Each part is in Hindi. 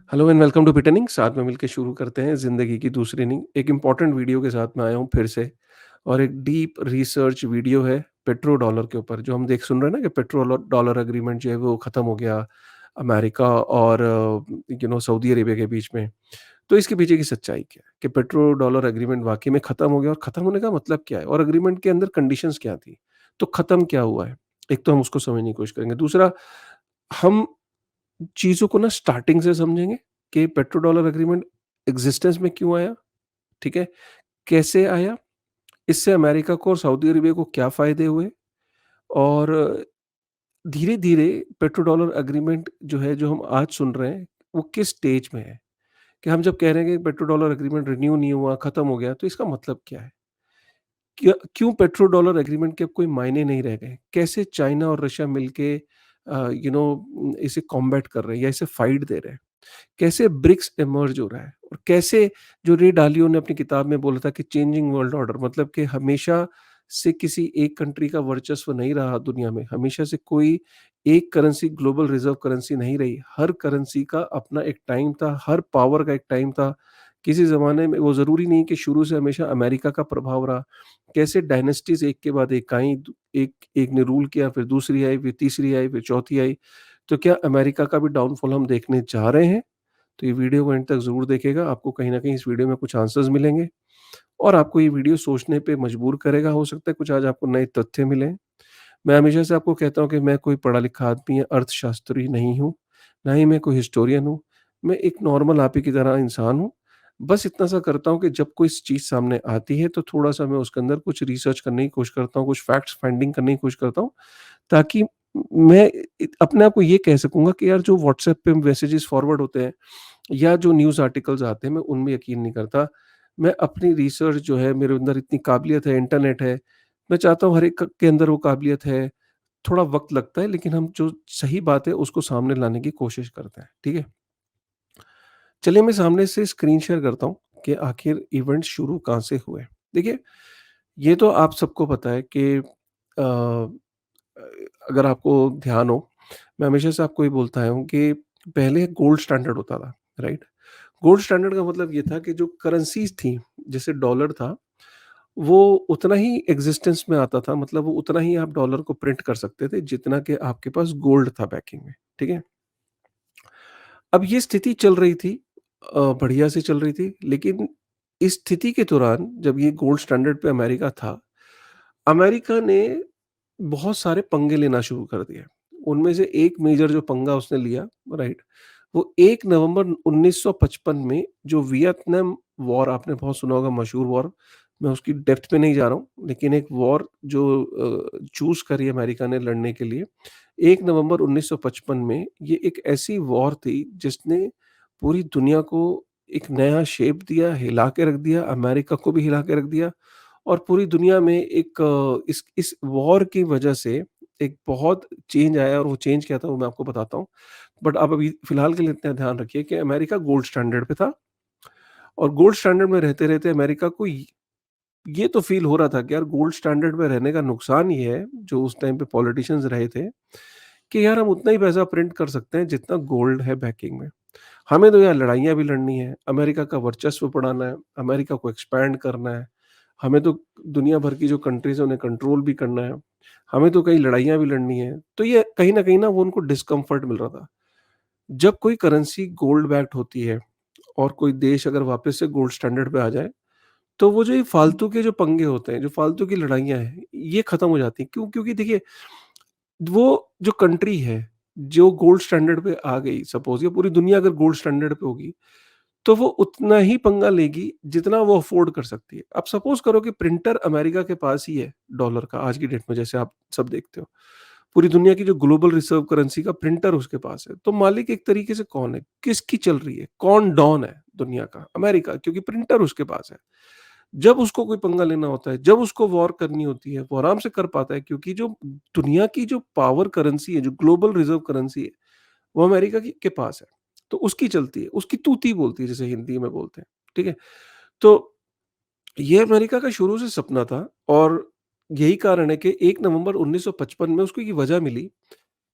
हेलो एंड वेलकम टू पिटनिंग। साथ में मिलकर शुरू करते हैं ज़िंदगी की दूसरी इनिंग। एक इम्पॉर्टेंट वीडियो के साथ मैं आया हूँ फिर से, और एक डीप रिसर्च वीडियो है पेट्रो डॉलर के ऊपर। जो हम देख सुन रहे हैं ना कि पेट्रो डॉलर एग्रीमेंट जो है वो ख़त्म हो गया अमेरिका और सऊदी अरेबिया के बीच में। तो इसके पीछे की सच्चाई क्या है कि पेट्रो डॉलर एग्रीमेंट वाक़ई में ख़त्म हो गया, और ख़त्म होने का मतलब क्या है? और एग्रीमेंट के अंदर कंडीशंस क्या थी? तो ख़त्म क्या हुआ है? एक तो हम उसको समझने की कोशिश करेंगे। दूसरा, हम चीज़ों को ना स्टार्टिंग से समझेंगे कि पेट्रो डॉलर एग्रीमेंट एग्जिस्टेंस में क्यों आया, ठीक है? कैसे आया? इससे अमेरिका को और सऊदी अरेबिया को क्या फ़ायदे हुए? और धीरे-धीरे पेट्रो डॉलर एग्रीमेंट जो है, जो हम आज सुन रहे हैं, वो किस स्टेज में है? कि हम जब कह रहे हैं कि पेट्रो डॉलर एग्रीमेंट रिन्यू नहीं हुआ, खत्म हो गया, तो इसका मतलब क्या है? क्यों पेट्रो डॉलर एग्रीमेंट के अब कोई मायने नहीं रह गए? कैसे चाइना और रशिया मिलके इसे कॉम्बैट कर रहे हैं या इसे फाइट दे रहे हैं? कैसे ब्रिक्स इमर्ज हो रहा है, और कैसे जो रे डालियो ने अपनी किताब में बोला था कि चेंजिंग वर्ल्ड ऑर्डर, मतलब कि हमेशा से किसी एक कंट्री का वर्चस्व नहीं रहा दुनिया में, हमेशा से कोई एक करेंसी ग्लोबल रिजर्व करेंसी नहीं रही। हर करेंसी का अपना एक टाइम था, हर पावर का एक टाइम था। किसी ज़माने में वो ज़रूरी नहीं कि शुरू से हमेशा अमेरिका का प्रभाव रहा। कैसे डायनेस्टीज़ एक के बाद एक आई, एक एक ने रूल किया, फिर दूसरी आई, फिर तीसरी आई, फिर चौथी आई। तो क्या अमेरिका का भी डाउनफॉल हम देखने जा रहे हैं? तो ये वीडियो को एंड तक ज़रूर देखिएगा। आपको कहीं न कहीं इस वीडियो में कुछ आंसर्स मिलेंगे, और आपको ये वीडियो सोचने पे मजबूर करेगा। हो सकता है कुछ आज आपको नए तथ्य मिलें। मैं हमेशा से आपको कहता हूँ कि मैं कोई पढ़ा-लिखा आदमी या अर्थशास्त्री नहीं हूँ, ना ही मैं कोई हिस्टोरियन हूँ। मैं एक नॉर्मल आप ही की तरह इंसान हूँ। बस इतना सा करता हूँ कि जब कोई चीज़ सामने आती है, तो थोड़ा-सा मैं उसके अंदर कुछ रिसर्च करने की कोशिश करता हूँ, कुछ फैक्ट्स फाइंडिंग करने की कोशिश करता हूँ, ताकि मैं अपने आप को ये कह सकूँगा कि यार, जो व्हाट्सएप पे मैसेजेस फॉरवर्ड होते हैं या जो न्यूज़ आर्टिकल्स आते हैं, मैं उनमें यकीन नहीं करता। मैं अपनी रिसर्च जो है, मेरे अंदर इतनी काबिलियत है, इंटरनेट है, मैं चाहता हूँ हर एक के अंदर वो काबिलियत है। थोड़ा वक़्त लगता है, लेकिन हम जो सही बात है उसको सामने लाने की कोशिश करते हैं, ठीक है? चलिए मैं सामने से स्क्रीन शेयर करता हूँ कि आखिर इवेंट शुरू कहाँ से हुए। देखिए, ये तो आप सबको पता है कि अगर आपको ध्यान हो, मैं हमेशा से आपको ये बोलता आया हूँ कि पहले गोल्ड स्टैंडर्ड होता था, राइट? गोल्ड स्टैंडर्ड का मतलब ये था कि जो करेंसीज़ थी, जैसे डॉलर था, वो उतना ही एक्जिस्टेंस में आता था, मतलब वो उतना ही आप डॉलर को प्रिंट कर सकते थे जितना कि आपके पास गोल्ड था बैकिंग में, ठीक है? अब ये स्थिति चल रही थी, बढ़िया से चल रही थी, लेकिन इस स्थिति के दौरान जब ये गोल्ड स्टैंडर्ड पे अमेरिका था, अमेरिका ने बहुत सारे पंगे लेना शुरू कर दिए। उनमें से एक मेजर जो पंगा उसने लिया, राइट, वो 1 नवंबर 1955 में जो वियतनाम वॉर, आपने बहुत सुना होगा, मशहूर वॉर, मैं उसकी डेप्थ में नहीं जा रहा हूँ, लेकिन एक वॉर जो चूज़ करी अमेरिका ने लड़ने के लिए, 1 नवंबर 1955 में, ये एक ऐसी वॉर थी जिसने पूरी दुनिया को एक नया शेप दिया, हिला के रख दिया, अमेरिका को भी हिला के रख दिया, और पूरी दुनिया में एक इस वॉर की वजह से एक बहुत चेंज आया, और वो चेंज क्या था वो मैं आपको बताता हूँ। बट आप अभी फिलहाल के लिए इतना ध्यान रखिए कि अमेरिका गोल्ड स्टैंडर्ड पे था, और गोल्ड स्टैंडर्ड में रहते-रहते अमेरिका को ये तो फ़ील हो रहा था कि यार, गोल्ड स्टैंडर्ड में रहने का नुकसान ये है, जो उस टाइम पे पॉलिटिशियंस रहे थे, कि यार हम उतना ही पैसा प्रिंट कर सकते हैं जितना गोल्ड है बैकिंग में। हमें तो यहाँ लड़ाइयाँ भी लड़नी है, अमेरिका का वर्चस्व बढ़ाना है, अमेरिका को एक्सपैंड करना है। हमें तो दुनिया भर की जो कंट्रीज़ हैं उन्हें कंट्रोल भी करना है। हमें तो कई लड़ाइयाँ भी लड़नी है। तो ये कहीं न वो उनको डिस्कम्फर्ट मिल रहा था। जब कोई करेंसी गोल्ड बैक्ड होती है, और कोई देश अगर वापस से गोल्ड स्टैंडर्ड पे आ जाए, तो वो जो ये फालतू के जो पंगे होते हैं, जो फालतू की लड़ाइयाँ हैं, ये खत्म हो जाती हैं। क्यों? क्योंकि देखिए, वो जो कंट्री है, जो गोल्ड स्टैंडर्ड पे आ गई, सपोज़ या पूरी दुनिया अगर गोल्ड स्टैंडर्ड पे होगी, तो वो उतना ही पंगा लेगी जितना वो अफ़ोर्ड कर सकती है। अब सपोज़ करो कि प्रिंटर अमेरिका के पास ही है डॉलर का, आज की डेट में जैसे आप सब देखते हो। पूरी दुनिया की जो ग्लोबल रिज़र्व करेंसी का प्रिंटर उसके पास है। तो मालिक एक तरीके से कौन है? किसकी चल रही है? कौन डॉन है दुनिया का? अमेरिका, क्योंकि प्रिंटर उसके पास है। जब उसको कोई पंगा लेना होता है, जब उसको वॉर करनी होती है, वो आराम से कर पाता है, क्योंकि जो दुनिया की जो पावर करेंसी है, जो ग्लोबल रिज़र्व करेंसी है, वो अमेरिका के पास है। तो उसकी चलती है, उसकी तूती बोलती है जिसे हिंदी में बोलते हैं, ठीक है? तो ये अमेरिका का शुरू से सपना था, और यही कारण है कि 1 नवंबर 1955 में उसको ये वजह मिली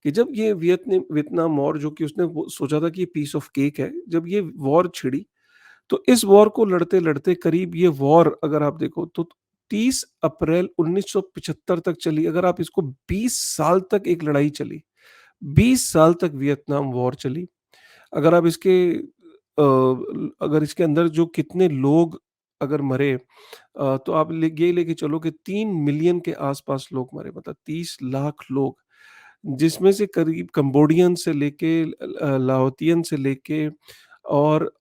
कि जब ये वियतनाम वॉर, जो कि उसने वो सोचा था कि ये पीस ऑफ केक है, जब ये वॉर छिड़ी, तो इस वॉर को लड़ते-लड़ते करीब ये वॉर अगर आप देखो तो 30 अप्रैल 1975 तक चली। अगर आप इसको 20 साल तक एक लड़ाई चली, 20 साल तक वियतनाम वॉर चली। अगर आप इसके अगर इसके अंदर जो कितने लोग अगर मरे, तो आप ये लेके चलो कि 3 मिलियन के आसपास लोग मरे, मतलब 30 लाख लोग, जिसमें से करीब कंबोडियन से लेके लाओतियन से लेके और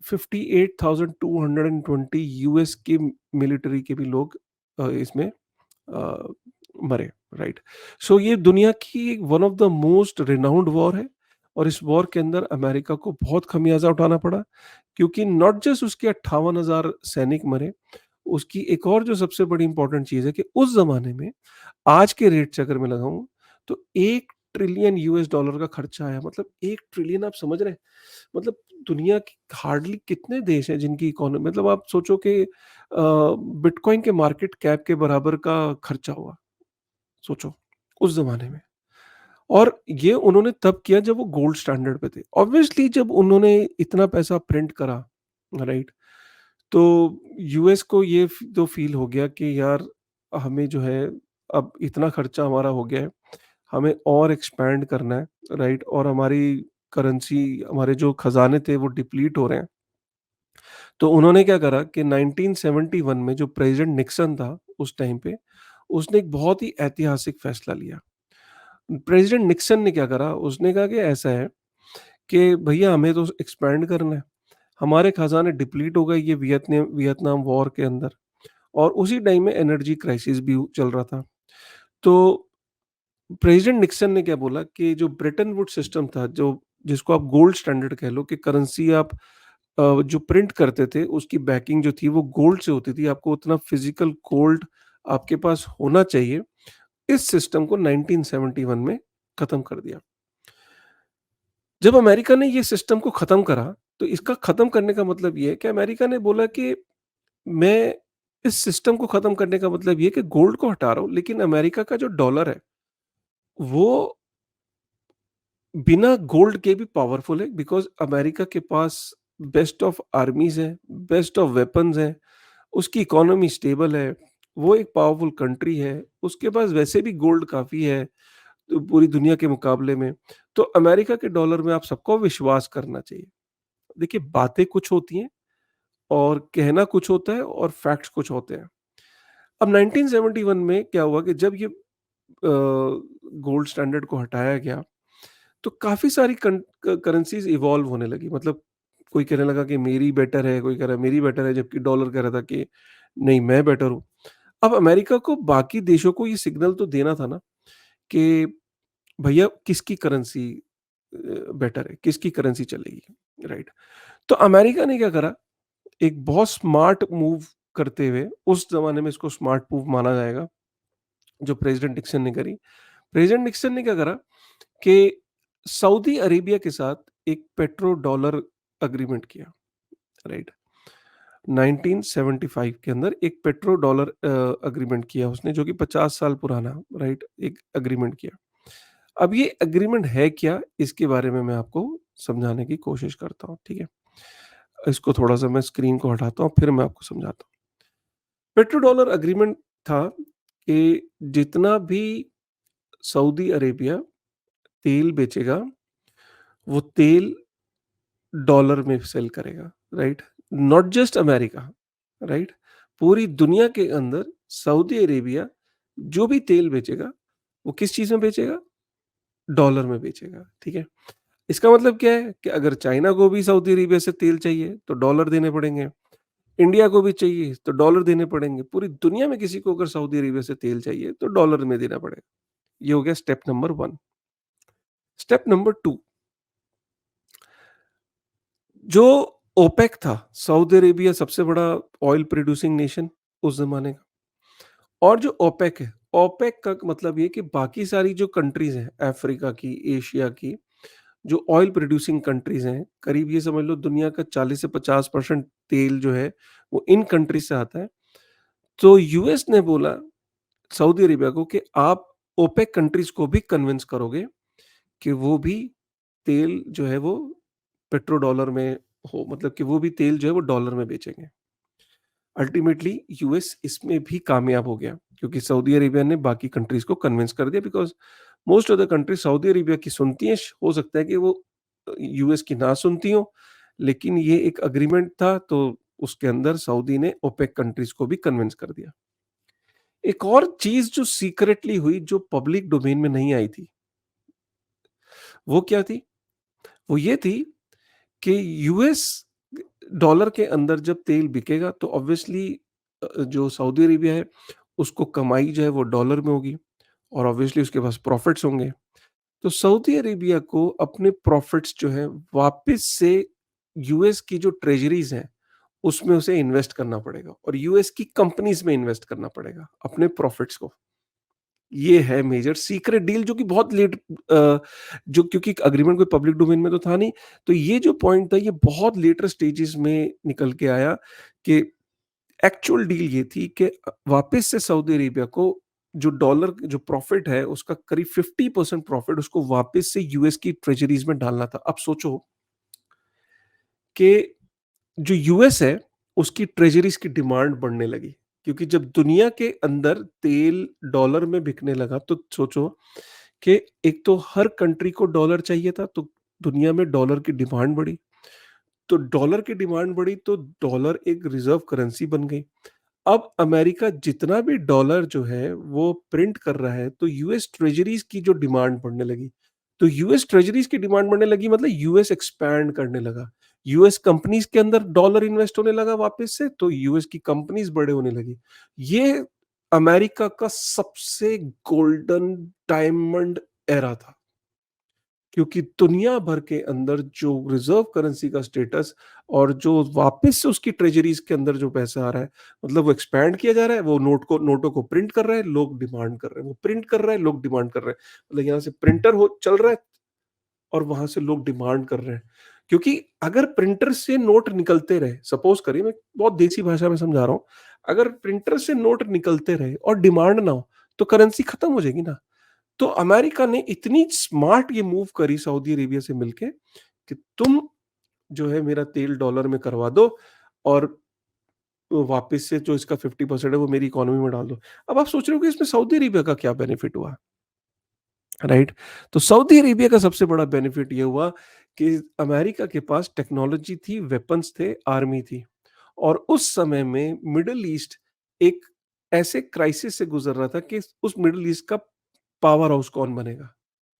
58,220 यूएस के मिलिट्री के भी लोग इसमें मरे, राइट। सो ये दुनिया की one of the most renowned war है, और इस वॉर के अंदर अमेरिका को बहुत खमियाजा उठाना पड़ा, क्योंकि नॉट जस्ट उसके 58,000 सैनिक मरे, उसकी एक और जो सबसे बड़ी इंपॉर्टेंट चीज है कि उस जमाने में आज के रेट से अगर मैं लगाऊं तो 1 ट्रिलियन यूएस डॉलर का खर्चा आया। मतलब 1 ट्रिलियन, आप समझ रहे हैं? मतलब दुनिया की हार्डली कितने देश हैं जिनकी इकोनॉमी, मतलब आप सोचो कि बिटकॉइन के मार्केट कैप के बराबर का खर्चा हुआ, सोचो उस जमाने में। और ये उन्होंने तब किया जब वो गोल्ड स्टैंडर्ड पे थे। ऑब्वियसली जब उन्होंने इतना पैसा प्रिंट करा, राइट, तो यूएस को ये तो फील हो गया कि यार हमें जो है अब इतना खर्चा हमारा हो गया है, हमें और एक्सपैंड करना है, राइट, और हमारी करेंसी, हमारे जो खजाने थे वो डिप्लीट हो रहे हैं। तो उन्होंने क्या करा कि 1971 में जो प्रेसिडेंट निक्सन था उस टाइम पे, उसने एक बहुत ही ऐतिहासिक फैसला लिया। प्रेसिडेंट निक्सन ने क्या करा, उसने कहा कि ऐसा है कि भैया हमें तो एक्सपैंड करना है, हमारे खजाने डिप्लीट हो गए ये वियतनाम वॉर के अंदर, और उसी टाइम में एनर्जी क्राइसिस भी चल रहा था। तो प्रेसिडेंट निक्सन ने क्या बोला कि जो ब्रेटन वुड सिस्टम था, जो जिसको आप गोल्ड स्टैंडर्ड कह लो, कि करेंसी आप जो प्रिंट करते थे उसकी बैकिंग जो थी वो गोल्ड से होती थी, आपको उतना फिजिकल गोल्ड आपके पास होना चाहिए। इस सिस्टम को 1971 में खत्म कर दिया। जब अमेरिका ने ये सिस्टम को खत्म करा, तो इसका खत्म करने का मतलब ये है कि अमेरिका ने बोला कि मैं इस सिस्टम को खत्म करने का मतलब ये है कि गोल्ड को हटा रहा हूँ, लेकिन अमेरिका का जो डॉलर है वो बिना गोल्ड के भी पावरफुल है, बिकॉज़ अमेरिका के पास बेस्ट ऑफ आर्मीज़ हैं, बेस्ट ऑफ वेपन्स हैं, उसकी इकोनॉमी स्टेबल है, वो एक पावरफुल कंट्री है, उसके पास वैसे भी गोल्ड काफ़ी है, तो पूरी दुनिया के मुकाबले में। तो अमेरिका के डॉलर में आप सबको विश्वास करना चाहिए। देखिए, बातें कुछ होती हैं और कहना कुछ होता है और फैक्ट्स कुछ होते हैं। अब 1971 में क्या हुआ कि जब ये गोल्ड स्टैंडर्ड को हटाया गया, तो काफ़ी सारी करेंसीज़ इवॉल्व होने लगी। मतलब कोई कहने लगा कि मेरी बेटर है, कोई कह रहा है मेरी बेटर है, जबकि डॉलर कह रहा था कि नहीं मैं बेटर हूँ। अब अमेरिका को बाकी देशों को ये सिग्नल तो देना था ना कि भैया किसकी करेंसी बेटर है, किसकी करेंसी चलेगी, राइट? तो अमेरिका ने क्या करा, एक बहुत स्मार्ट मूव करते हुए, उस ज़माने में इसको स्मार्ट मूव माना जाएगा, जो प्रेज़िडेंट निक्सन ने करी। प्रेज़िडेंट निक्सन ने क्या करा कि सऊदी अरेबिया के साथ एक पेट्रो डॉलर एग्रीमेंट किया, राइट? 1975 के अंदर एक पेट्रो डॉलर एग्रीमेंट किया उसने, जो कि 50 साल पुराना, राइट, एक एग्रीमेंट किया। अब ये एग्रीमेंट है क्या, इसके बारे में मैं आपको समझाने की कोशिश करता हूँ, ठीक है? इसको थोड़ा-सा मैं स्क्रीन को हटाता हूँ, फिर मैं आपको समझाता हूँ। पेट्रो डॉलर एग्रीमेंट था कि जितना भी सऊदी अरेबिया तेल बेचेगा, वो तेल डॉलर में सेल करेगा, right? Not just America, right? पूरी दुनिया के अंदर सऊदी अरेबिया जो भी तेल बेचेगा, वो किस चीज़ में बेचेगा? डॉलर में बेचेगा, ठीक है? इसका मतलब क्या है कि अगर चाइना को भी सऊदी अरेबिया से तेल चाहिए, तो डॉलर देने पड़ेंगे। इंडिया को भी चाहिए, तो डॉलर देने पड़ेंगे। पूरी दुनिया में किसी को अगर सऊदी अरेबिया से तेल चाहिए, तो डॉलर में देना पड़ेगा। ये हो गया स्टेप नंबर 1। स्टेप नंबर 2, जो ओपेक था, सऊदी अरेबिया सबसे बड़ा ऑयल प्रोड्यूसिंग नेशन उस ज़माने का, और जो ओपेक है, ओपेक का मतलब ये कि बाकी सारी जो कंट्रीज़ हैं, अफ्रीका की, एशिया की, जो ऑयल प्रोड्यूसिंग कंट्रीज़ हैं, करीब ये समझ लो दुनिया का 40 से 50% तेल जो है, वो इन कंट्रीज़ से आता है। तो यूएस ने बोला सऊदी अरेबिया को कि आप ओपेक कंट्रीज़ को भी कन्विंस करोगे कि वो भी तेल जो है वो पेट्रो डॉलर में हो, मतलब कि वो भी तेल जो है वो डॉलर में बेचेंगे। अल्टीमेटली यूएस इसमें भी कामयाब हो गया क्योंकि सऊदी अरेबिया ने बाकी कंट्रीज को कन्विंस कर दिया, because most of the countries Saudi Arabia की सुनती हैं, हो सकता है कि वो यूएस की ना सुनती हों, लेकिन ये एक एग्रीमेंट था तो उसके अंदर सऊदी ने ओपेक कंट्रीज को भी कन्विंस कर दिया। एक और चीज़ जो सीक्रेटली हुई, जो पब्लिक डोमेन में नहीं आई थी, वो क्या थी? वो ये थी कि यूएस डॉलर के अंदर जब तेल बिकेगा तो ऑब्वियसली जो सऊदी अरेबिया है उसको कमाई जो है वो डॉलर में होगी और ऑब्वियसली उसके पास प्रॉफिट्स होंगे। तो सऊदी अरेबिया को अपने प्रॉफिट्स जो है वापस से यूएस की जो ट्रेजरीज हैं उसमें उसे इन्वेस्ट करना पड़ेगा और यूएस की कंपनीज में इन्वेस्ट करना पड़ेगा अपने प्रॉफिट्स को। ये है मेजर सीक्रेट डील जो कि बहुत लेट जो क्योंकि अग्रीमेंट कोई पब्लिक डोमेन में तो था नहीं, तो ये जो पॉइंट था ये बहुत लेटर स्टेजेस में निकल के आया कि एक्चुअल डील ये थी कि वापस से सऊदी अरेबिया को जो डॉलर जो प्रॉफिट है उसका करीब 50% प्रॉफिट उसको वापस से यूएस की ट्रेजरीज में डालना था। अब सोचो कि जो यूएस है उसकी ट्रेजरीज की डिमांड बढ़ने लगी क्योंकि जब दुनिया के अंदर तेल डॉलर में बिकने लगा तो सोचो कि एक तो हर कंट्री को डॉलर चाहिए था तो दुनिया में डॉलर की डिमांड बढ़ी। तो डॉलर की डिमांड बढ़ी तो डॉलर एक रिजर्व करेंसी बन गई। अब अमेरिका जितना भी डॉलर जो है वो प्रिंट कर रहा है तो यूएस ट्रेजरीज की जो डिमांड बढ़ने लगी। तो यूएस ट्रेजरीज की डिमांड बढ़ने लगी मतलब यूएस एक्सपैंड करने लगा। यूएस कंपनीज के अंदर डॉलर इन्वेस्ट होने लगा वापस से तो यूएस की कंपनीज बड़े होने लगी। ये अमेरिका का सबसे गोल्डन डायमंड एरा था क्योंकि दुनिया भर के अंदर जो रिजर्व करेंसी का स्टेटस और जो वापस से उसकी ट्रेजरीज के अंदर जो पैसा आ रहा है, मतलब वो एक्सपैंड किया जा रहा है, वो नोटों को प्रिंट कर रहा है, लोग डिमांड कर रहे हैं, वो प्रिंट कर रहा है, लोग डिमांड कर रहे हैं, मतलब यहाँ से प्रिंटर हो चल रहा है और वहां से लोग डिमांड कर रहे हैं। क्योंकि अगर प्रिंटर से नोट निकलते रहे, सपोज करिए मैं बहुत देसी भाषा में समझा रहा हूँ, अगर प्रिंटर से नोट निकलते रहे और डिमांड ना हो तो करेंसी खत्म हो जाएगी ना। तो अमेरिका ने इतनी स्मार्ट ये मूव करी सऊदी अरेबिया से मिलके कि तुम जो है मेरा तेल डॉलर में करवा दो और वापस से जो इसका 50% है वो मेरी इकोनॉमी में डाल दो। अब आप सोच रहे हो कि इसमें सऊदी अरेबिया का क्या बेनिफिट हुआ, राइट? तो सऊदी अरेबिया का सबसे बड़ा बेनिफिट ये हुआ कि अमेरिका के पास टेक्नोलॉजी थी, वेपन्स थे, आर्मी थी और उस समय में मिडल ईस्ट एक ऐसे क्राइसिस से गुजर रहा था कि उस मिडल ईस्ट का पावर हाउस कौन बनेगा?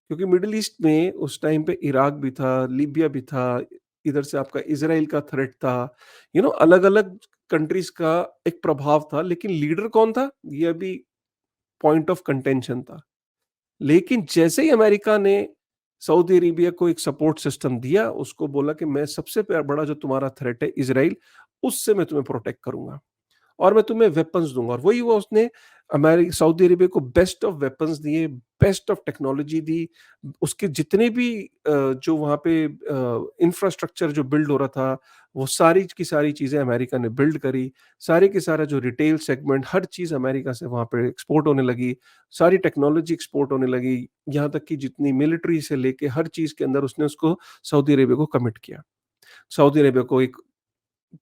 क्योंकि मिडल ईस्ट में उस टाइम पे इराक भी था, लीबिया भी था, इधर से आपका इज़राइल का थ्रेट था, अलग-अलग कंट्रीज़ का एक प्रभाव था, लेकिन लीडर कौन था? ये अभी पॉइंट ऑफ कंटेंशन था। लेकिन जैसे ही अमेरिका ने सऊदी अरेबिया को एक सपोर्ट सिस्टम दिया, उसको बोला कि मैं सबसे बड़ा जो तुम्हारा थ्रेट है इज़राइल, उससे मैं तुम्हें प्रोटेक्ट करूँगा। और मैं तुम्हें वेपन्स दूँगा और वही हुआ उसने सऊदी अरेबिया को बेस्ट ऑफ वेपन्स दिए, बेस्ट ऑफ टेक्नोलॉजी दी। उसके जितने भी जो वहाँ पे इंफ्रास्ट्रक्चर जो बिल्ड हो रहा था, वो सारी की सारी चीज़ें अमेरिका ने बिल्ड करी। सारे के सारा जो रिटेल सेगमेंट हर चीज़ अमेरिका से वहाँ पे एक्सपोर्ट होने लगी। सारी टेक्नोलॉजी एक्सपोर्ट होने लगी। यहाँ तक कि जितनी मिलिट्री से लेके हर चीज़ के अंदर उसने उसको सऊदी अरेबिया को कमिट किया। सऊदी अरेबिया को एक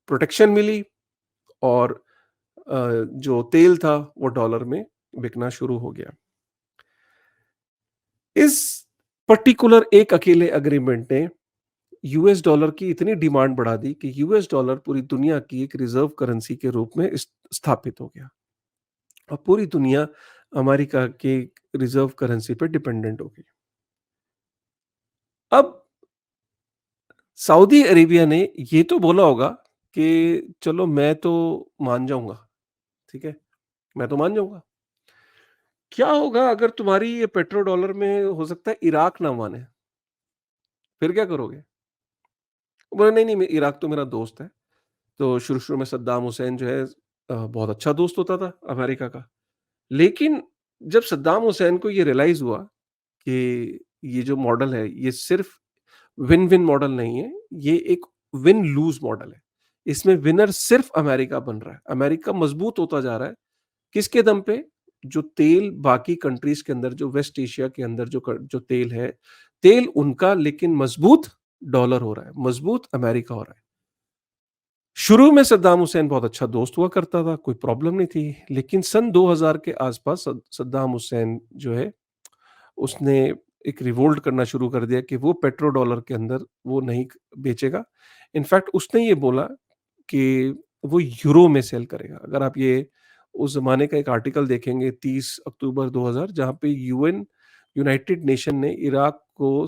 प्रोटेक्शन मिली और जो तेल था वो डॉलर में बिकना शुरू हो गया। इस पर्टिकुलर एक अकेले एग्रीमेंट ने यूएस डॉलर की इतनी डिमांड बढ़ा दी कि यूएस डॉलर पूरी दुनिया की एक रिजर्व करेंसी के रूप में स्थापित हो गया और पूरी दुनिया अमेरिका के रिजर्व करेंसी पे डिपेंडेंट हो गई। अब सऊदी अरेबिया ने ये तो बोला होगा कि चलो मैं तो मान जाऊंगा, ठीक है, मैं तो मान जाऊंगा। क्या होगा अगर तुम्हारी ये पेट्रो डॉलर में हो सकता है इराक ना माने, फिर क्या करोगे? बोला नहीं, नहीं, इराक तो मेरा दोस्त है। तो शुरू-शुरू में सद्दाम हुसैन जो है बहुत अच्छा दोस्त होता था अमेरिका का। लेकिन जब सद्दाम हुसैन को ये रियलाइज़ हुआ कि ये जो मॉडल है, ये सिर्फ़ विन-विन मॉडल नहीं है, ये एक विन-लूज़ मॉडल है। इसमें विनर सिर्फ़ अमेरिका बन रहा है। अमेरिका मज़बूत होता जा रहा है। किसके दम पे? जो तेल बाकी कंट्रीज़ के अंदर जो वेस्ट एशिया के अंदर जो तेल है, तेल उनका लेकिन मजबूत डॉलर हो रहा है, मजबूत अमेरिका हो रहा है। शुरू में सद्दाम हुसैन बहुत अच्छा दोस्त हुआ करता था, कोई प्रॉब्लम नहीं थी। लेकिन सन 2000 के आसपास सद्दाम हुसैन जो है, उसने एक रिवोल्ट करना शुरू कर दिया कि वो पेट्रो डॉलर के अंदर वो नहीं बेचेगा। इनफैक्ट उसने ये बोला कि वो यूरो में सेल करेगा। अगर आप ये उस ज़माने का एक आर्टिकल देखेंगे 30 अक्टूबर 2000, जहाँ पे यूनाइटेड नेशन ने इराक को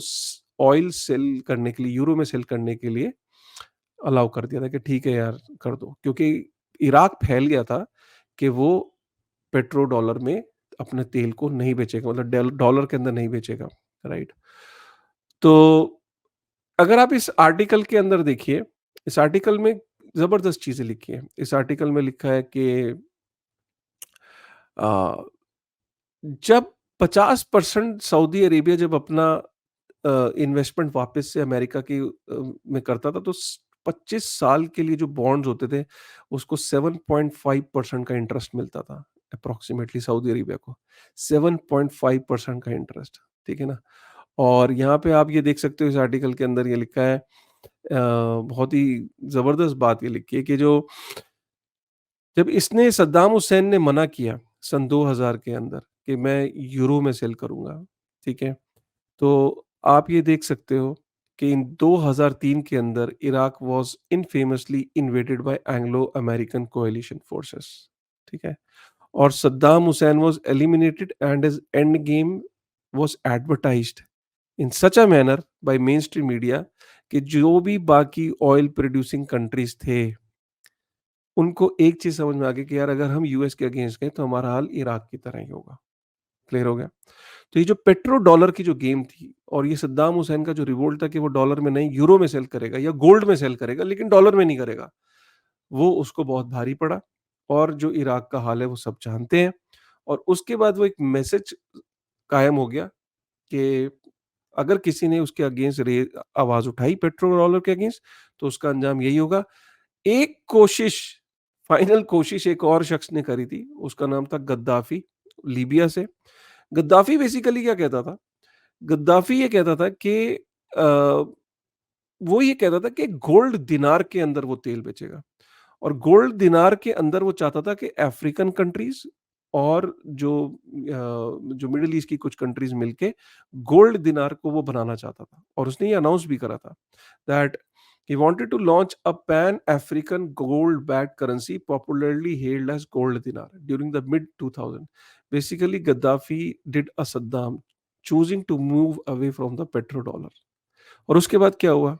ऑयल सेल करने के लिए, यूरो में सेल करने के लिए अलाउ कर दिया था कि ठीक है यार, कर दो। क्योंकि इराक फैल गया था कि वो पेट्रो डॉलर में अपने तेल को नहीं बेचेगा, मतलब डॉलर के अंदर नहीं बेचेगा, राइट? तो अगर आप इस आर्टिकल के अंदर देखिए, इस आर्टिकल में ज़बरदस्त चीज़ें लिखी हैं। इस आर्टिकल में लिखा है कि अ, जब 50% सऊदी अरेबिया जब अपना इन्वेस्टमेंट वापस से अमेरिका की में करता था, तो 25 साल के लिए जो बॉन्ड्स होते थे, उसको 7.5% का इंटरेस्ट मिलता था अप्रोक्सीमेटली सऊदी अरेबिया को। 7.5% का इंटरेस्ट, ठीक है ना? और यहाँ पे आप ये देख सकते हो, इस आर्टिकल के अंदर ये लिखा है, बहुत ही ज़बरदस्त बात ये लिखी है कि जो जब इसने सद्दाम हुसैन ने मना किया सन 2000 के अंदर कि मैं यूरो में सेल करूँगा, ठीक है? तो आप ये देख सकते हो कि इन 2003 के अंदर Iraq was infamously invaded by Anglo American coalition forces, ठीक है? और Saddam Hussein was eliminated and his end game was advertised in such a manner by mainstream media कि जो भी बाकी ऑयल प्रोड्यूसिंग कंट्रीज़ थे, उनको एक चीज़ समझ में आ गई कि यार, अगर हम यूएस के अगेंस्ट गए तो हमारा हाल इराक की तरह ही होगा। क्लियर हो गया? तो ये जो पेट्रो डॉलर की जो गेम थी, और ये सद्दाम हुसैन का जो रिवोल्ट था कि वो डॉलर में नहीं यूरो में सेल करेगा या गोल्ड में सेल करेगा, लेकिन डॉलर में नहीं करेगा, वो उसको बहुत भारी पड़ा। और जो इराक का हाल है वो सब जानते हैं। और उसके बाद वो एक मैसेज कायम हो गया कि अगर किसी ने उसके अगेंस्ट आवाज उठाई पेट्रो डॉलर के अगेंस्ट, तो उसका अंजाम यही होगा। एक कोशिश, फाइनल कोशिश एक और शख्स ने करी थी, उसका नाम था गद्दाफी, लीबिया से। गद्दाफी बेसिकली क्या कहता था? गद्दाफी ये कहता था कि अ, वो ये कहता था कि गोल्ड दिनार के अंदर वो तेल बेचेगा। और गोल्ड दिनार के अंदर वो चाहता था कि अफ्रीकन कंट्रीज और जो मिडिल ईस्ट की कुछ कंट्रीज मिलके गोल्ड दिनार को वो बनाना चाहता था। और उसने ये अनाउंस भी करा था that he wanted to launch a pan-African gold-backed currency popularly hailed as gold dinar during the mid 2000. Basically, Gaddafi did a Saddam, choosing to move away from the petrodollar. और उसके बाद क्या हुआ?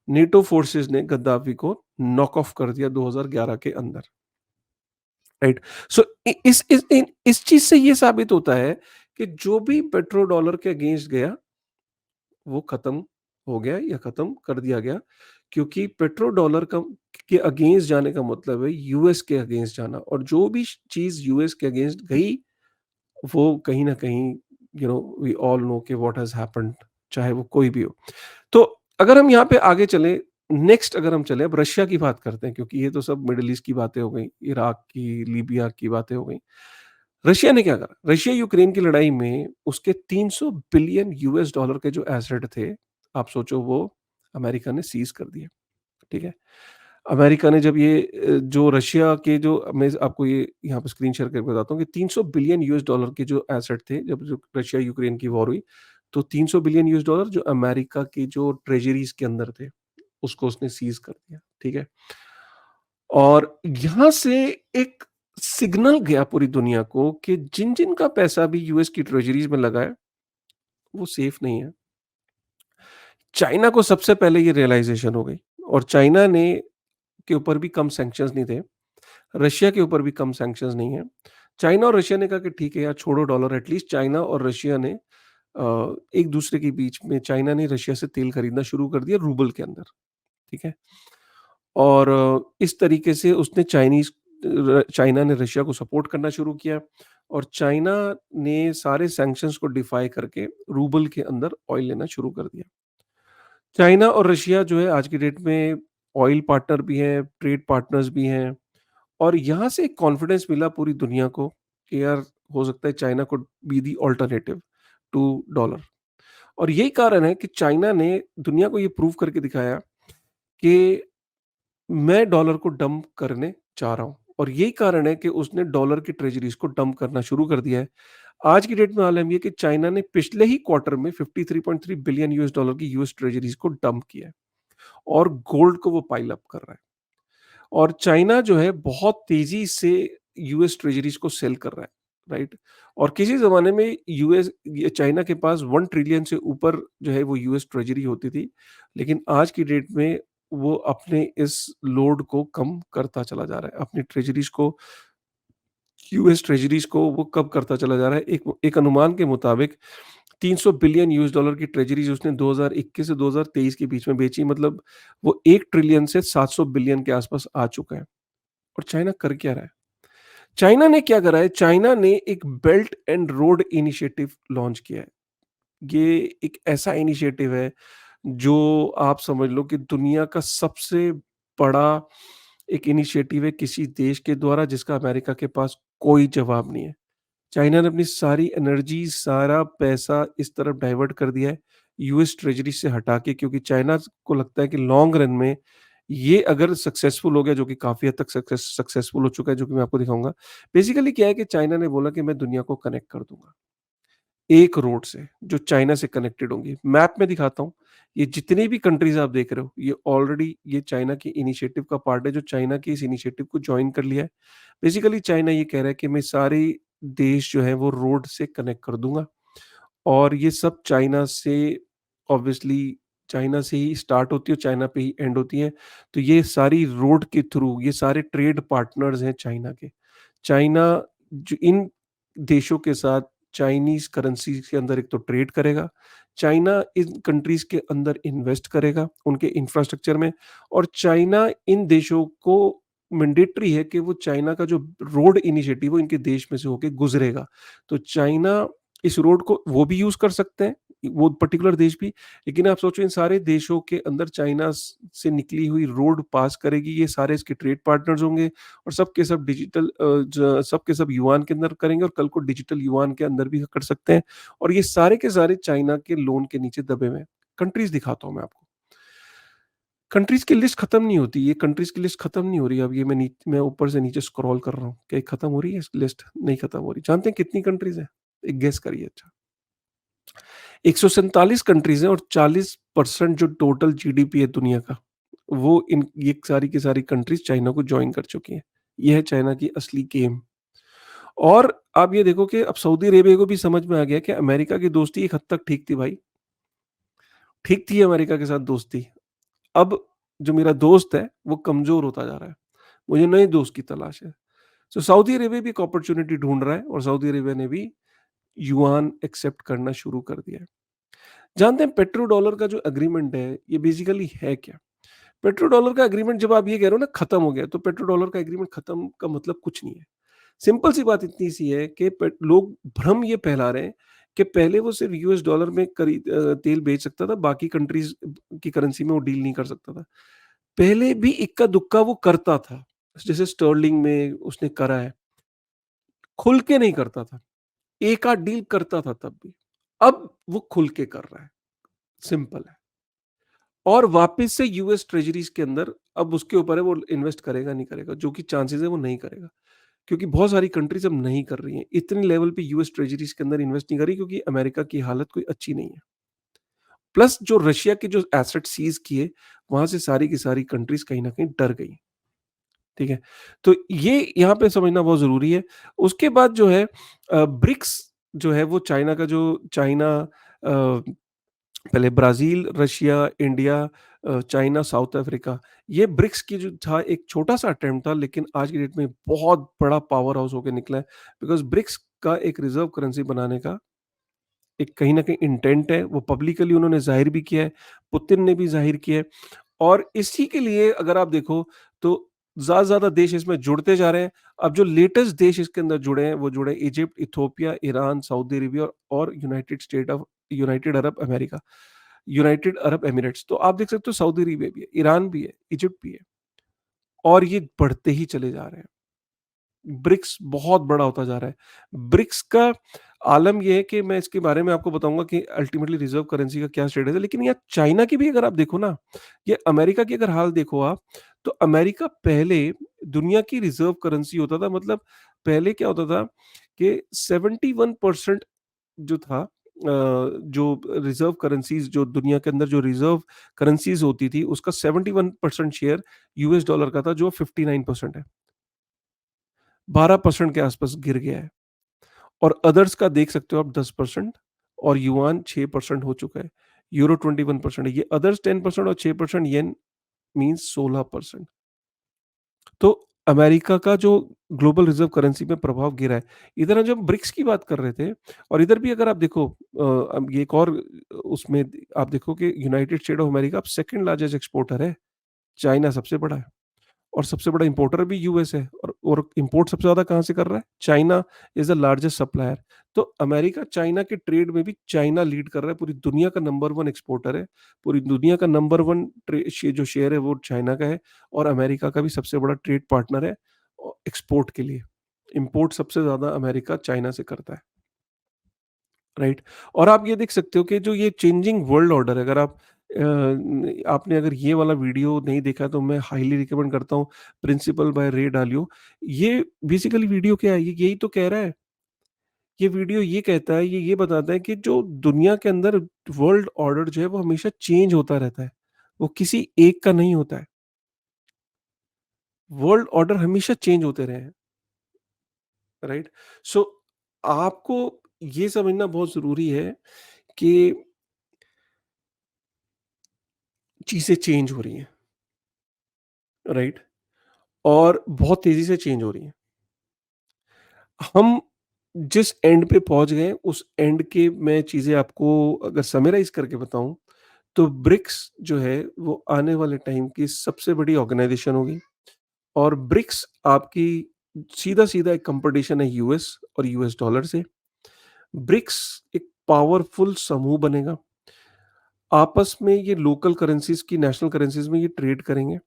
नेटो फोर्सेस ने गद्दाफी को नॉक ऑफ कर दिया 2011 के अंदर, राइट? सो इस चीज से ये साबित होता है कि जो भी पेट्रो डॉलर के अगेंस्ट गया, वो खत्म हो गया या खत्म कर दिया गया। क्योंकि पेट्रो डॉलर का के अगेंस्ट जाने का मतलब है यूएस के अगेंस्ट जाना, और जो भी चीज यूएस के अगेंस्ट गई, वो कहीं ना कहीं, वी ऑल नो कि व्हाट हैज हैपेंड, चाहे वो कोई भी हो। तो अगर हम यहाँ पे आगे चले, नेक्स्ट अगर हम चले, अब रशिया की बात करते हैं, क्योंकि ये तो सब मिडल ईस्ट की बातें हो गई, इराक की, लीबिया की बातें हो गई। रशिया ने क्या करा? रशिया यूक्रेन की लड़ाई में उसके 300 बिलियन यूएस डॉलर के जो एसेट थे, आप सोचो, वो अमेरिका ने सीज कर दिए, ठीक है? अमेरिका ने जब ये जो रशिया के जो, मैं आपको ये यहाँ पे स्क्रीन शेयर करके बताता हूँ कि 300 बिलियन यूएस डॉलर के जो एसेट थे, जब जो रशिया यूक्रेन की वॉर हुई, तो 300 बिलियन यूएस डॉलर जो अमेरिका की जो ट्रेजरीज के अंदर थे, उसको उसने सीज कर दिया, ठीक है? और यहाँ से एक सिग्नल गया पूरी दुनिया को कि जिन-जिन का पैसा भी यूएस की ट्रेजरीज में लगा है, वो सेफ नहीं है। चाइना को सबसे पहले ये रियलाइज़ेशन हो गई, और चाइना ने के ऊपर भी कम सैंक्शंस नहीं थे, रशिया के ऊपर भी कम सैंक्शंस नहीं है। चाइना और रशिया ने कहा कि ठीक है यार, छोड़ो डॉलर। एटलीस्ट चाइना और रशिया ने एक दूसरे के बीच में, चाइना ने रशिया से तेल खरीदना शुरू कर दिया रूबल के अंदर, ठीक है? और इस तरीके से उसने चाइना ने रशिया को सपोर्ट करना शुरू किया, और चाइना ने सारे सैंक्शंस को डिफाई करके रूबल के अंदर ऑयल लेना शुरू कर दिया। चाइना और रशिया जो है आज की डेट में ऑयल पार्टनर भी हैं, ट्रेड पार्टनर्स भी हैं। और यहाँ से एक कॉन्फिडेंस मिला पूरी दुनिया को कि यार, हो सकता है China could be the alternative to dollar. और यही कारण है कि चाइना ने दुनिया को ये प्रूव करके दिखाया कि मैं डॉलर को डंप करने जा रहा हूँ, और यही कारण है कि उसने डॉलर की ट्रेजरीज को डंप करना शुरू कर दिया है। आज की डेट में हाल है ये कि चाइना ने पिछले ही क्वार्टर में 53.3 बिलियन यूएस डॉलर की यूएस ट्रेजरीज को डंप किया है, और गोल्ड को वो पाइल अप कर रहा है। और चाइना जो है बहुत तेजी से यूएस ट्रेजरीज को सेल कर रहा है, राइट? और किसी ज़माने में चाइना के पास 1 ट्रिलियन से ऊपर जो है वो यूएस ट्रेजरी होती थी। लेकिन आज की डेट में वो अपने इस लोड को कम करता चला जा रहा है। अपनी ट्रेजरीज को, यूएस ट्रेजरीज को वो कम करता चला जा रहा है। एक एक अनुमान के मुताबिक 300 बिलियन यूएस डॉलर की ट्रेजरीज उसने 2021 से 2023 के बीच में बेची, मतलब वो 1 ट्रिलियन से 700 बिलियन के आसपास आ चुका है। और चाइना कर क्या रहा है? चाइना ने क्या करा है? चाइना ने एक belt and road initiative launch किया है। ये एक ऐसा इनिशिएटिव है जो आप समझ लो कि दुनिया का सबसे बड़ा एक इनिशिएटिव है किसी देश के द्वारा, जिसका अमेरिका के पास कोई जवाब नहीं है। चाइना ने अपनी सारी एनर्जी, सारा पैसा इस तरफ डाइवर्ट कर दिया है यूएस ट्रेजरी से हटा के, क्योंकि चाइना को लगता है कि लॉन्ग रन में ये अगर सक्सेसफुल हो गया, जो कि काफ़ी हद तक सक्सेसफुल हो चुका है, जो कि मैं आपको दिखाऊँगा। बेसिकली क्या है कि चाइना ने बोला कि मैं दुनिया को कनेक्ट कर दूँगा, एक रोड से, जो चाइना से कनेक्टेड होंगी। मैप में दिखाता हूँ, ये जितनी भी कंट्रीज़ आप देख रहे हो, ये ऑलरेडी ये चाइना की इनिशिएटिव का पार्ट है, जो चाइना की इस इनिशिएटिव को जॉइन कर लिया है। बेसिकली चाइना ये कह रहा है कि मैं सारे देश जो हैं वो रोड से कनेक्ट कर दूँगा, और ये सब चाइना से ऑब्वियसली चाइना से ही स्टार्ट होती है और चाइना पे ही एंड होती है। तो ये सारी रोड के थ्रू ये सारे ट्रेड पार्टनर्स हैं चाइना के। चाइना जो इन देशों के साथ चाइनीज़ करेंसी के अंदर एक तो ट्रेड करेगा, चाइना इन कंट्रीज़ के अंदर इन्वेस्ट करेगा उनके इंफ्रास्ट्रक्चर में, और चाइना इन देशों को मैंडेटरी है कि वो चाइना का जो रोड इनिशिएटिव वो इनके देश में से होके गुज़रेगा। तो चाइना इस रोड को वो भी यूज़ कर सकते हैं, वो पर्टिकुलर देश भी, लेकिन आप सोचो इन सारे देशों के अंदर चाइना से निकली हुई रोड पास करेगी, ये सारे इसके ट्रेड पार्टनर्स होंगे, और सब के सब डिजिटल सब के सब युआन के अंदर करेंगे, और कल को डिजिटल युआन के अंदर भी कर सकते हैं, और ये सारे के सारे चाइना के लोन के नीचे दबे हुए हैं। कंट्रीज़ दिखाता हूँ मैं आपको। कंट्रीज़ की लिस्ट खत्म नहीं होती, ये कंट्रीज़ की लिस्ट खत्म नहीं हो रही। अब ये मैं ऊपर से नीचे स्क्रॉल कर रहा हूँ, क्या ये खत्म हो रही है लिस्ट? नहीं खत्म हो रही। जानते हैं कितनी कंट्रीज़ हैं? एक गेस करिए अच्छा। 147 कंट्रीज़ हैं, और 40% जो टोटल जीडीपी है दुनिया का, वो इन ये सारी की सारी कंट्रीज़ चाइना को जॉइन कर चुकी हैं। ये है चाइना की असली गेम। और आप ये देखो कि अब सऊदी अरेबिया को भी समझ में आ गया कि अमेरिका की दोस्ती एक हद तक ठीक थी भाई, ठीक थी अमेरिका के साथ दोस्ती। अब जो मेरा दोस्त है, वो कमज़ोर होता जा रहा है। मुझे नए दोस्त की तलाश है। सो सऊदी अरेबिया भी एक अपॉर्च्युनिटी ढूँढ रहा है, और सऊदी अरेबिया ने भी युआन एक्सेप्ट करना शुरू कर दिया है। जानते हैं पेट्रो डॉलर का जो एग्रीमेंट है, ये बेसिकली है क्या? पेट्रो डॉलर का एग्रीमेंट, जब आप ये कह रहे हो ना खत्म हो गया, तो पेट्रो डॉलर का एग्रीमेंट खत्म का मतलब कुछ नहीं है। सिंपल सी बात इतनी सी है कि लोग भ्रम ये फैला रहे हैं कि पहले वो सिर्फ यूएस डॉलर में तेल बेच सकता था, बाकी कंट्रीज की करेंसी में वो डील नहीं कर सकता था। पहले भी इक्का दुक्का वो करता था, जैसे स्टर्लिंग में उसने करा है, खुल के नहीं करता था, एक आध डील करता था तब भी। अब वो खुल के कर रहा है, सिंपल है। और वापस से यूएस ट्रेजरीज के अंदर अब उसके ऊपर है वो इन्वेस्ट करेगा नहीं करेगा, जो कि चांसेस है वो नहीं करेगा, क्योंकि बहुत सारी कंट्रीज अब नहीं कर रही हैं, इतने लेवल पे यूएस ट्रेजरीज के अंदर इन्वेस्ट नहीं करी, क्योंकि अमेरिका की हालत कोई अच्छी नहीं है। प्लस जो रशिया के जो एसेट सीज किए, वहां से सारी की सारी कंट्रीज कहीं ना कहीं डर गई। ठीक है, तो ये यहाँ पे समझना बहुत जरूरी है। उसके बाद जो है ब्रिक्स जो है वो चाइना का जो चाइना पहले Brazil, Russia, India, China, south Africa, ये ब्रिक्स की जो था एक छोटा-सा अटेम्प्ट था, लेकिन आज की डेट में बहुत बड़ा पावर हाउस होके निकला है। बिकॉज़ ब्रिक्स का एक रिज़र्व करेंसी बनाने का एक कहीं न कहीं इंटेंट है, वो पब्लिकली उन्होंने ज़ाहिर भी किया है, पुतिन ने भी ज़ाहिर किया है, और इसी के लिए अगर आप देखो तो ज़्यादा से ज़्यादा देश इसमें जुड़ते जा रहे हैं। अब जो लेटेस्ट देश इसके अंदर जुड़े हैं, वो जुड़े Egypt, Ethiopia, Iran, Saudi Arabia और United Arab America. United Arab Emirates. तो आप देख सकते हो सऊदी अरेबिया भी है, ईरान भी है, इजिप्ट भी है, और ये बढ़ते ही चले जा रहे हैं। ब्रिक्स बहुत बड़ा होता जा रहा है। ब्रिक्स का आलम ये है कि मैं इसके बारे में आपको बताऊँगा कि अल्टीमेटली रिज़र्व करेंसी का क्या स्टेटस है, लेकिन यहाँ चाइना की भी अगर आप देखो ना, ये अमेरिका की अगर हाल देखो आप, तो अमेरिका पहले दुनिया की रिज़र्व करेंसी होता था, मतलब पहले क्या होता था कि 71% जो था जो रिज़र्व करेंसीज़ जो दुनिया के अंदर जो रिज़र्व करेंसीज़ होती थी, उसका 71% शेयर यूएस डॉलर का था, जो 59% है। 12% के आसपास गिर गया है। और अदर्स का देख सकते हो आप 10% और युआन 6% हो चुका है। यूरो 21% है। ये अदर्स 10% और 6% येन मीन्स 16%। तो अमेरिका का जो ग्लोबल रिज़र्व करेंसी में प्रभाव गिरा है। इधर हम जब ब्रिक्स की बात कर रहे थे और इधर भी अगर आप देखो अब ये एक और उसमें आप देखो कि यूनाइटेड स्टेट ऑफ अमेरिका अब सेकंड लार्जेस्ट एक्सपोर्टर है, चाइना सबसे बड़ा है। और सबसे बड़ा इंपोर्टर भी यूएस है और इंपोर्ट सबसे ज़्यादा कहाँ से कर रहा है? China is the largest supplier. तो अमेरिका चाइना के ट्रेड में भी चाइना लीड कर रहा है, पूरी दुनिया का नंबर 1 एक्सपोर्टर है। पूरी दुनिया का नंबर 1 जो शेयर है वो चाइना का है और अमेरिका का भी सबसे बड़ा ट्रेड पार्टनर है एक्सपोर्ट के लिए। इंपोर्ट सबसे ज़्यादा अमेरिका चाइना से करता है। राइट। और आप ये देख सकते हो कि जो ये चेंजिंग वर्ल्ड ऑर्डर है, अगर आप आपने अगर ये वाला वीडियो नहीं देखा तो मैं हाईली रिकमेंड करता हूँ, प्रिंसिपल बाय रे डालियो। ये बेसिकली वीडियो क्या है, ये यही तो कह रहा है। ये वीडियो ये कहता है, ये बताता है कि जो दुनिया के अंदर वर्ल्ड ऑर्डर जो है वो हमेशा चेंज होता रहता है, वो किसी एक का नहीं होता है। वर्ल्ड ऑर्डर हमेशा चेंज होते रहे हैं। राइट। सो आपको ये समझना बहुत जरूरी है कि चीजें चेंज हो रही हैं। राइट। और बहुत तेज़ी से चेंज हो रही हैं। हम जिस एंड पे पहुँच गए, उस एंड के मैं चीज़ें आपको अगर समराइज़ करके बताऊँ, तो ब्रिक्स जो है, वो आने वाले टाइम की सबसे बड़ी ऑर्गनाइज़ेशन होगी और ब्रिक्स आपकी सीधा-सीधा एक कॉम्पिटिशन है यूएस और यूएस डॉलर से। ब्रिक्स एक पावरफुल समूह बनेगा। आपस में ये लोकल करेंसीज़ की नेशनल करेंसीज़ में ये ट्रेड करेंगे।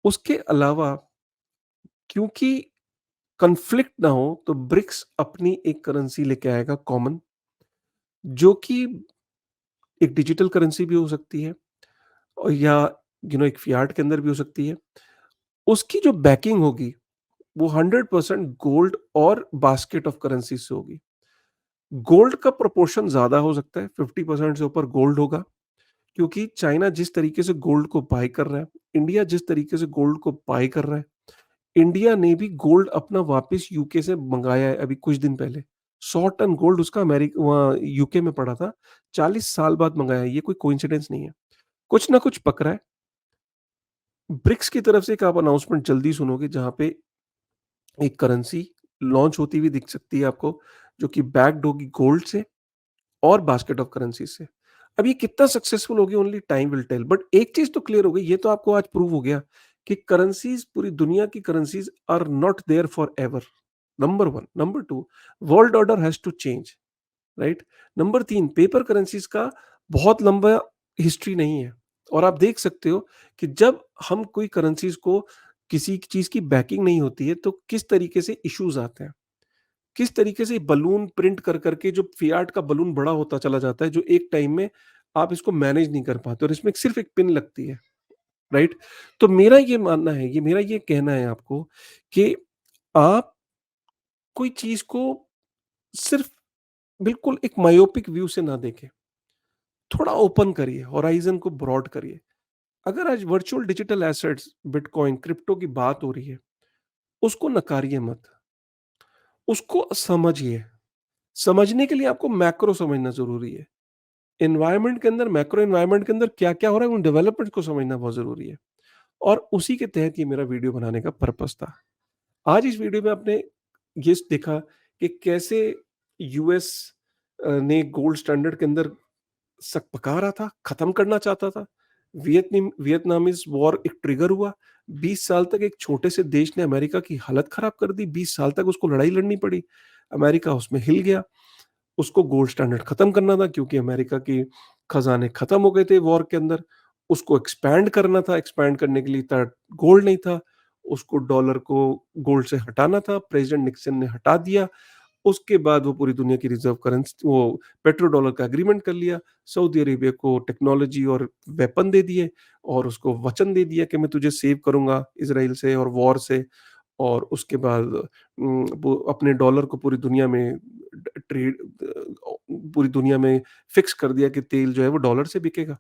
उसके अलावा क्योंकि कॉन्फ्लिक्ट ना हो तो ब्रिक्स अपनी एक करेंसी लेके आएगा कॉमन, जो कि एक डिजिटल करेंसी भी हो सकती है और या एक फियाट के अंदर भी हो सकती है। उसकी जो बैकिंग होगी वो 100% गोल्ड और बास्केट ऑफ करेंसी से होगी। गोल्ड का प्रोपोर्शन ज्यादा हो सकता है, 50% से ऊपर गोल्ड होगा, क्योंकि चाइना जिस तरीके से गोल्ड को बाय कर रहा है, इंडिया जिस तरीके से गोल्ड को बाय कर रहा है, इंडिया ने भी गोल्ड अपना वापस यूके से मंगाया है अभी कुछ दिन पहले। 100 टन गोल्ड उसका अमेरिका वहाँ यूके में पड़ा था, 40 साल बाद मंगाया है, ये कोई कोइंसिडेंस नहीं है। कुछ ना कुछ पकड़ा है। ब्रिक्स की तरफ से एक आप अनाउंसमेंट जल्दी सुनोगे जहाँ पे एक करेंसी लॉन्च होती हुई दिख सकती है आपको, जो कि बैक्ड होगी गोल्ड से और बास्केट ऑफ करेंसी से। अब ये कितना सक्सेसफुल होगी only time will tell, but एक चीज़ तो क्लियर हो गई, ये तो आपको आज प्रूव हो गया कि करेंसीज़ पूरी दुनिया की currencies are not there forever. Number 1, number 2 world order has to change, right? Number 3 paper currencies का बहुत लंबा हिस्ट्री नहीं है और आप देख सकते हो कि जब हम कोई करेंसीज़ को किसी चीज़ की बैकिंग नहीं होती है, तो किस तरीके से इश्यूज़ आते हैं। किस तरीके से बलून प्रिंट कर करके जो फियाट का बलून बड़ा होता चला जाता है, जो एक टाइम में आप इसको मैनेज नहीं कर पाते और इसमें सिर्फ एक पिन लगती है, राइट? तो मेरा ये मानना है, ये मेरा ये कहना है आपको कि आप कोई चीज़ को सिर्फ बिल्कुल एक मायोपिक व्यू से ना देखें, थोड़ा ओपन करिए, होराइज़न को ब्रॉड करिए। अगर आज virtual digital assets, bitcoin, crypto की बात हो रही है, उसको नकारिए मत, उसको समझिए। समझने के लिए आपको मैक्रो समझना ज़रूरी है। एनवायरनमेंट के अंदर, मैक्रो एनवायरनमेंट के अंदर क्या-क्या हो रहा है, उन डेवलपमेंट को समझना बहुत ज़रूरी है और उसी के तहत ये मेरा वीडियो बनाने का पर्पज़ था। आज इस वीडियो में आपने ये देखा कि कैसे यूएस ने गोल्ड स्टैंडर्ड के अंदर सक पका रहा था, खत्म करना चाहता था। वियतनामीज़ वॉर एक ट्रिगर हुआ। 20 साल तक एक छोटे से देश ने अमेरिका की हालत खराब कर दी। 20 साल तक उसको लड़ाई लड़नी पड़ी। अमेरिका उसमें हिल गया। उसको गोल्ड स्टैंडर्ड खत्म करना था क्योंकि अमेरिका के खजाने खत्म हो गए थे वॉर के अंदर। उसको एक्सपैंड करना था, एक्सपैंड करने के लिए इतना गोल्ड नहीं था। उसको डॉलर को गोल्ड से हटाना था, प्रेज़िडेंट निक्सन ने हटा दिया। उसके बाद वो पूरी दुनिया की रिज़र्व करेंसी वो पेट्रो डॉलर का एग्रीमेंट कर लिया। सऊदी अरेबिया को टेक्नोलॉजी और वेपन दे दिए और उसको वचन दे दिया कि मैं तुझे सेव करूँगा इज़राइल से और वॉर से। और उसके बाद वो अपने डॉलर को पूरी दुनिया में ट्रेड पूरी दुनिया में फिक्स कर दिया कि तेल जो है वो डॉलर से बिकेगा।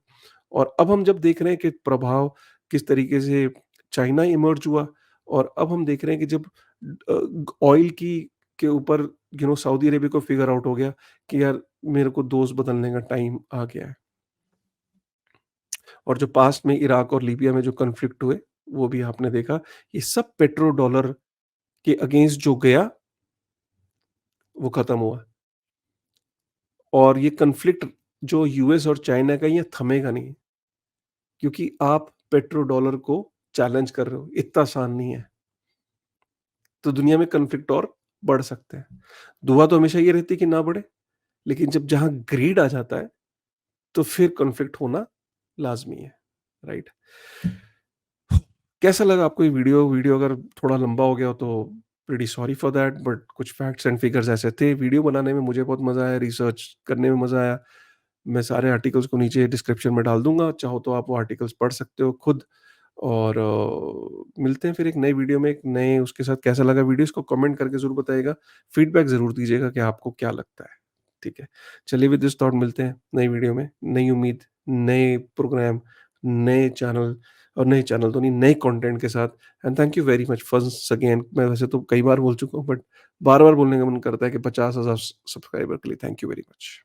और अब हम जब देख रहे हैं कि प्रभाव किस तरीके से चाइना इमर्ज हुआ और अब हम देख रहे हैं कि जब ऑयल की के ऊपर सऊदी अरेबिया को फिगर आउट हो गया कि यार मेरे को दोस्त बदलने का टाइम आ गया है। और जो पास्ट में इराक और लीबिया में जो कॉन्फ्लिक्ट हुए, वो भी आपने देखा, ये सब पेट्रो डॉलर के अगेंस्ट जो गया, वो खत्म हुआ। और ये कॉन्फ्लिक्ट जो यूएस और चाइना का, ये थमेगा नहीं, क्योंकि आप पेट्रो डॉलर को चैलेंज कर रहे हो, इतना आसान नहीं है। तो दुनिया में कॉन्फ्लिक्ट और बढ़ सकते हैं। दुआ तो हमेशा ये रहती है कि ना बढ़े, लेकिन जब जहाँ ग्रीड आ जाता है, तो फिर कॉन्फ्लिक्ट होना लाज़मी है, राइट? कैसा लगा आपको ये वीडियो? वीडियो अगर थोड़ा लंबा हो गया हो तो pretty sorry for that, but कुछ फैक्ट्स एंड फिगर्स ऐसे थे। वीडियो बनाने में मुझे बहुत मज़ा आया, रिसर्च करने में मज़ा आया। मैं सारे आर्टिकल्स को नीचे डिस्क्रिप्शन में डाल दूँगा, चाहो तो आप वो आर्टिकल्स पढ़ सकते हो खुद। और मिलते हैं फिर एक नई वीडियो में, एक नए उसके साथ। कैसा लगा वीडियो इसको कमेंट करके ज़रूर बताइएगा। फीडबैक ज़रूर दीजिएगा कि आपको क्या लगता है, ठीक है? चलिए विद दिस थॉट मिलते हैं नई वीडियो में, नई उम्मीद, नए प्रोग्राम, नए चैनल और नए चैनल तो नहीं, नए कंटेंट के साथ। And thank you very much once again. मैं वैसे तो कई बार बोल चुका हूँ, बट बार-बार बोलने का मन करता है कि 50,000 सब्सक्राइबर के लिए थैंक यू वेरी मच।